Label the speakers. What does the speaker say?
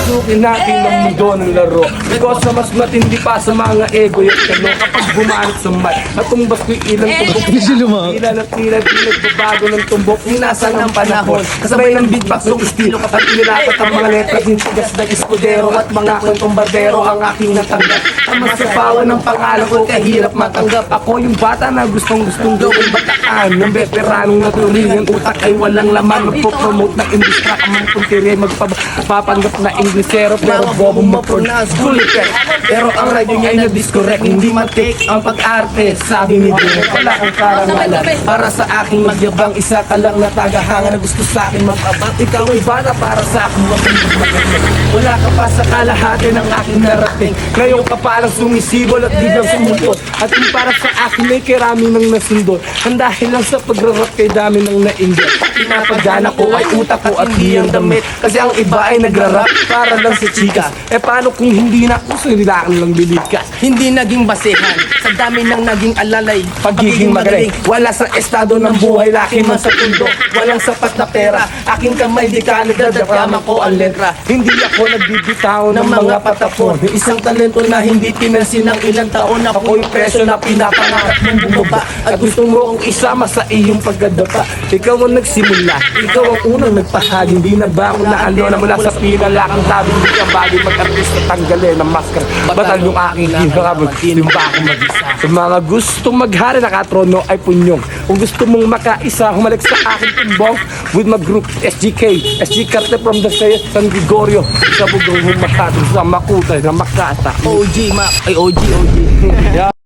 Speaker 1: Papasukin natin ang mundo ng laro. Because sa mas matindi pa sa mga ego yung kano. Kapag bumanat sa mic at tumbas ko yung ilang tumbok. Ilan at ilan pinagbabago ng tumbok. Inasan ang panahon. Kasabay ng beatbox ng estilo. At inilapat ang mga letra. Hintigas ng iskudero at mga kwentong bardero ang aking natanggap. Ang masapawan ng pangalan ko kahirap matanggap. Ako yung bata na gustong gawin batakan. Ng veteranong natuloy ng utak ay walang laman. Magpo-promote ng industry. Kamang puntiri magpapanggap na Inglesero. Pero bobo ma-pronounce Gulliver. Pero ang radyo niya ay na-discorrect. Hindi man-take ang pag-arte. Sabi ni Dino, wala kang karangalan. Para sa aking magyabang, isa ka lang na tagahanga na gusto sa akin mag-abang. Ikaw ay bata para sa akin wala ka pa sa kalahati ng aking narating. Ngayon ka parang sumisibol at biglang sumulot. At yung para sa akin ay kirami ng nasundot. Ang dahil lang sa pagrarap kay dami ng nainggit. Pinapadana ko ay utak ko at di ang damit. Kasi ang iba ay nagrarap para lang sa chika. Eh paano kung hindi na gusto nila lang bilikas?
Speaker 2: Hindi naging basehan sa dami ng naging alalay.
Speaker 1: Pagiging magaling, wala sa estado ng buhay, laki man sa pundo, walang sapat na pera. Aking kamay di ka nagdadakama ko ang letra. Hindi ako nagbibitaw ng mga patapon. Isang talento na hindi pinansin ng ilang taon. Ako yung presyo na pinapangarap mong bumaba. At gusto mo kong isama sa iyong pagkadapa. Ikaw ang nagsimula, ikaw ang unang nagpahagi. Hindi na ba ako na ano na mula sa pinalakang tabi. Hindi ka bagay mag-artista tanggalin ang maskara. Batal yung aking hinarabot, yung ba ako mag-isa. Sa mga gustong maghari na katrono ay punyong. Kung gusto mong makaisa, humalik sa aking tumbong with my group SGK, SG Carte from the San Gregorio. Sa bugong humakatong sa makutay na makata.
Speaker 2: OG, ma. Ay, OG.
Speaker 1: Yeah.